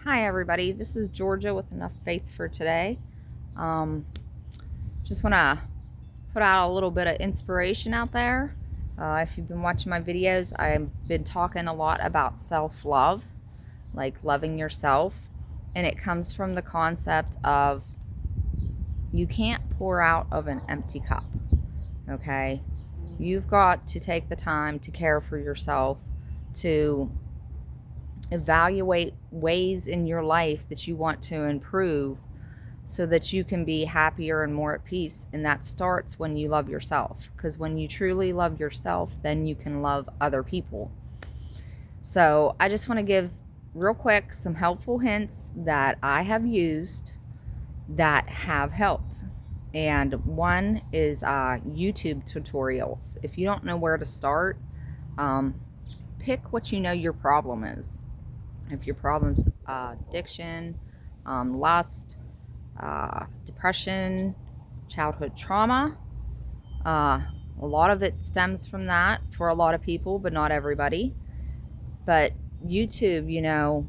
Hi everybody, this is Georgia with Enough Faith for today. Just want to put out a little bit of inspiration out there. If you've been watching my videos, I've been talking a lot about self-love, like loving yourself. And it comes from the concept of you can't pour out of an empty cup, okay? You've got to take the time to care for yourself, to evaluate ways in your life that you want to improve so that you can be happier and more at peace. And that starts when you love yourself, because when you truly love yourself, then you can love other people. So I just want to give real quick some helpful hints that I have used that have helped. And one is YouTube tutorials. If you don't know where to start, pick what you know your problem is. If your problem's addiction, lust, depression, childhood trauma, a lot of it stems from that for a lot of people, but not everybody. But YouTube,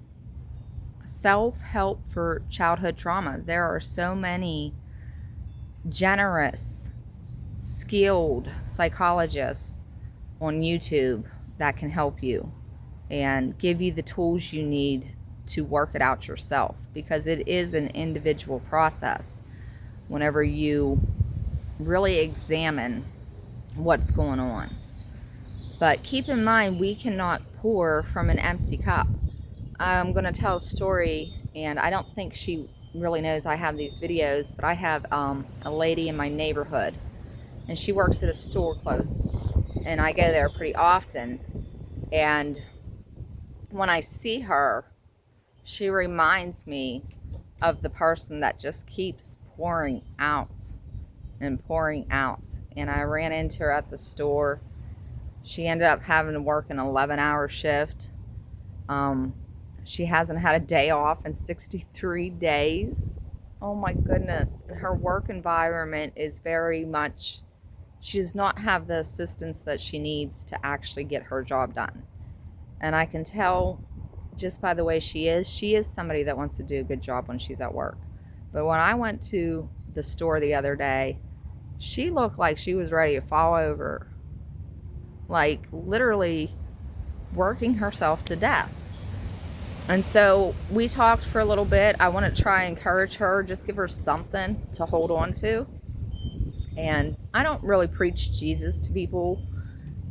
self-help for childhood trauma. There are so many generous, skilled psychologists on YouTube that can help you and give you the tools you need to work it out yourself, because it is an individual process whenever you really examine what's going on. But keep in mind, we cannot pour from an empty cup. I'm going to tell a story, and I don't think she really knows I have these videos, but I have a lady in my neighborhood, and she works at a store close, and I go there pretty often. And when I see her, she reminds me of the person that just keeps pouring out and pouring out. And I ran into her at the store. She ended up having to work an 11-hour shift. She hasn't had a day off in 63 days. Oh my goodness. Her work environment is very much, she does not have the assistance that she needs to actually get her job done. And I can tell just by the way she is somebody that wants to do a good job when she's at work. But when I went to the store the other day, she looked like she was ready to fall over. Like literally working herself to death. And so we talked for a little bit. I want to try and encourage her, just give her something to hold on to. And I don't really preach Jesus to people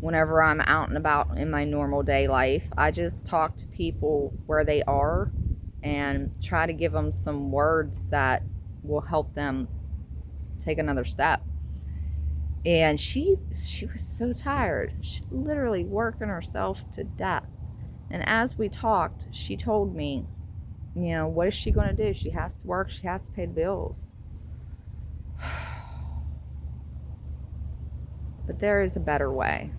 whenever I'm out and about in my normal day life. I just talk to people where they are and try to give them some words that will help them take another step. And she was so tired. She literally working herself to death. And as we talked, she told me, what is she going to do? She has to work. She has to pay the bills. But there is a better way.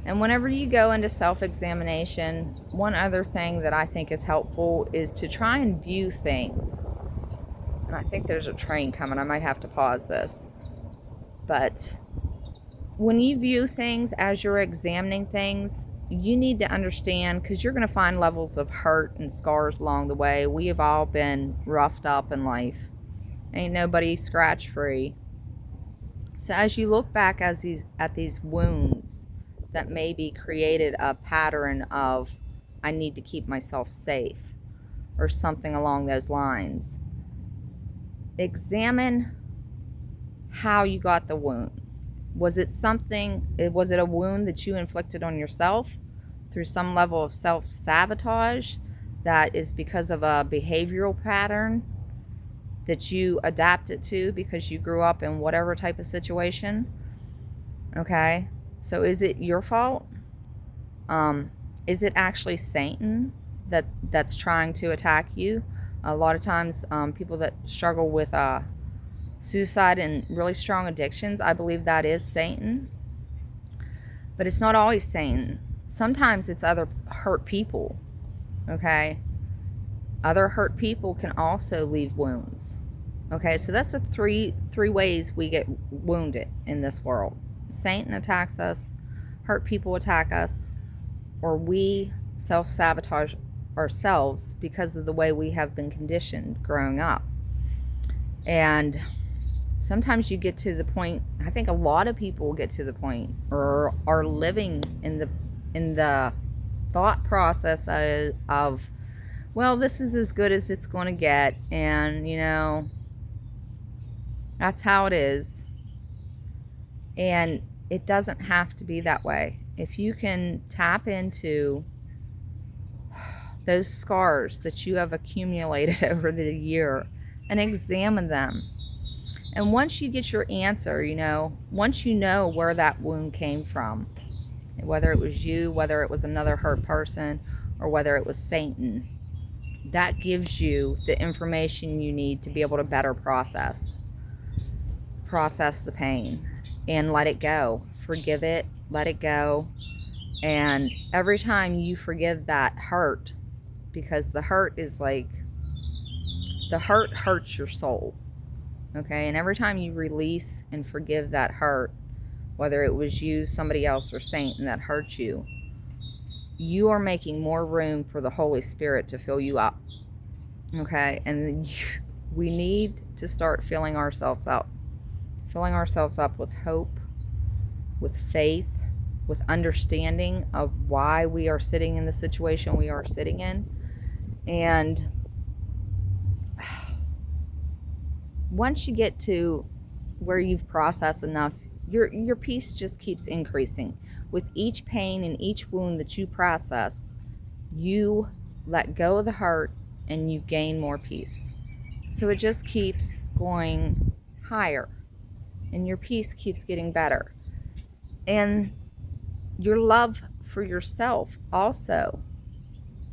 And whenever you go into self-examination, one other thing that I think is helpful is to try and view things. And I think there's a train coming. I might have to pause this. But when you view things as you're examining things, you need to understand, because you're going to find levels of hurt and scars along the way. We have all been roughed up in life. Ain't nobody scratch-free. So as you look back at these wounds that maybe created a pattern of, I need to keep myself safe, or something along those lines, examine how you got the wound. Was it a wound that you inflicted on yourself through some level of self-sabotage that is because of a behavioral pattern that you adapted to because you grew up in whatever type of situation? Okay, so is it your fault? Is it actually Satan that's trying to attack you? A lot of times, people that struggle with suicide and really strong addictions, I believe that is Satan. But it's not always Satan. Sometimes it's other hurt people. Okay? Other hurt people can also leave wounds. Okay, so that's the three ways we get wounded in this world. Satan attacks us, hurt people attack us, or we self-sabotage ourselves because of the way we have been conditioned growing up. And sometimes you get to the point, I think a lot of people get to the point, or are living in the thought process of, well, this is as good as it's going to get, and that's how it is. And it doesn't have to be that way. If you can tap into those scars that you have accumulated over the year and examine them, and once you get your answer, once you know where that wound came from, whether it was you, whether it was another hurt person, or whether it was Satan, that gives you the information you need to be able to better process the pain and let it go. Forgive it, let it go. And every time you forgive that hurt, because the hurt hurts your soul, okay? And every time you release and forgive that hurt, whether it was you, somebody else, or Satan that hurt you, you are making more room for the Holy Spirit to fill you up, okay? And we need to start filling ourselves up with hope, with faith, with understanding of why we are sitting in the situation we are sitting in. And once you get to where you've processed enough, your peace just keeps increasing. With each pain and each wound that you process, you let go of the hurt and you gain more peace. So it just keeps going higher, and your peace keeps getting better. And your love for yourself also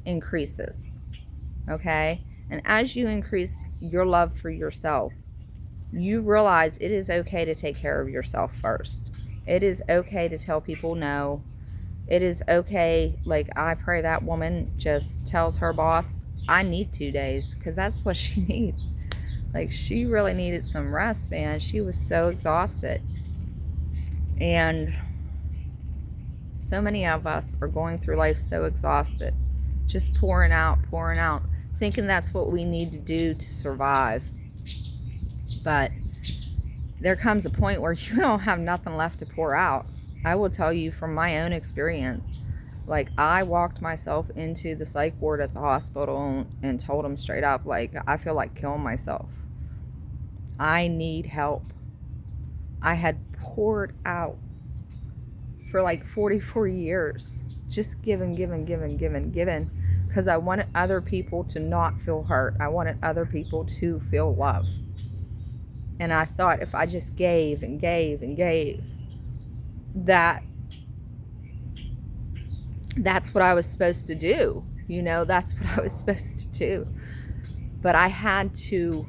increases, okay? And as you increase your love for yourself, you realize it is okay to take care of yourself first. It is okay to tell people no. It is okay, like I pray that woman just tells her boss, I need 2 days, because that's what she needs. Like, she really needed some rest, man. She was so exhausted. And so many of us are going through life so exhausted, just pouring out, thinking that's what we need to do to survive. But there comes a point where you don't have nothing left to pour out. I will tell you from my own experience, like, I walked myself into the psych ward at the hospital and told them straight up, like, I feel like killing myself. I need help. I had poured out for like 44 years, just giving, because I wanted other people to not feel hurt. I wanted other people to feel love. And I thought if I just gave and gave, that's what I was supposed to do. That's what I was supposed to do. But I had to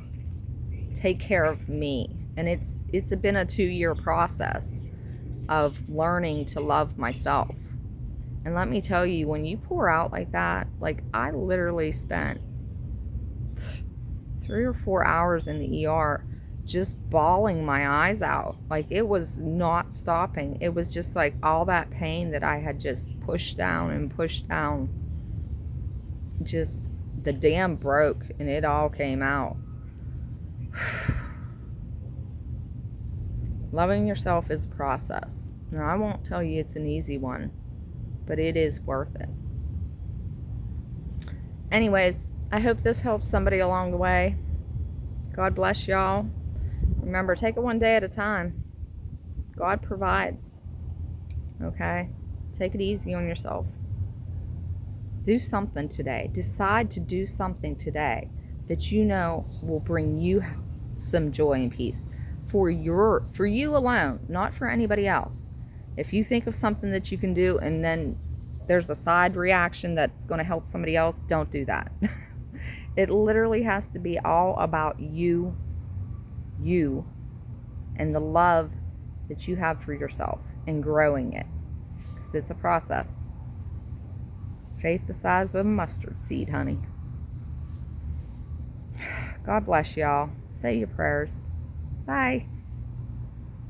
take care of me. And it's been a 2-year process of learning to love myself. And let me tell you, when you pour out like that, like, I literally spent 3 or 4 hours in the ER just bawling my eyes out. Like, it was not stopping. It was just like all that pain that I had just pushed down, just the dam broke and it all came out. Loving yourself is a process. Now, I won't tell you it's an easy one, but it is worth it. Anyways, I hope this helps somebody along the way. God bless y'all. Remember, take it one day at a time. God provides. Okay? Take it easy on yourself. Do something today. Decide to do something today that you know will bring you some joy and peace for you alone, not for anybody else. If you think of something that you can do and then there's a side reaction that's going to help somebody else, don't do that. It literally has to be all about you, and the love that you have for yourself and growing it, because it's a process. Faith the size of a mustard seed, honey. God bless y'all. Say your prayers. Bye.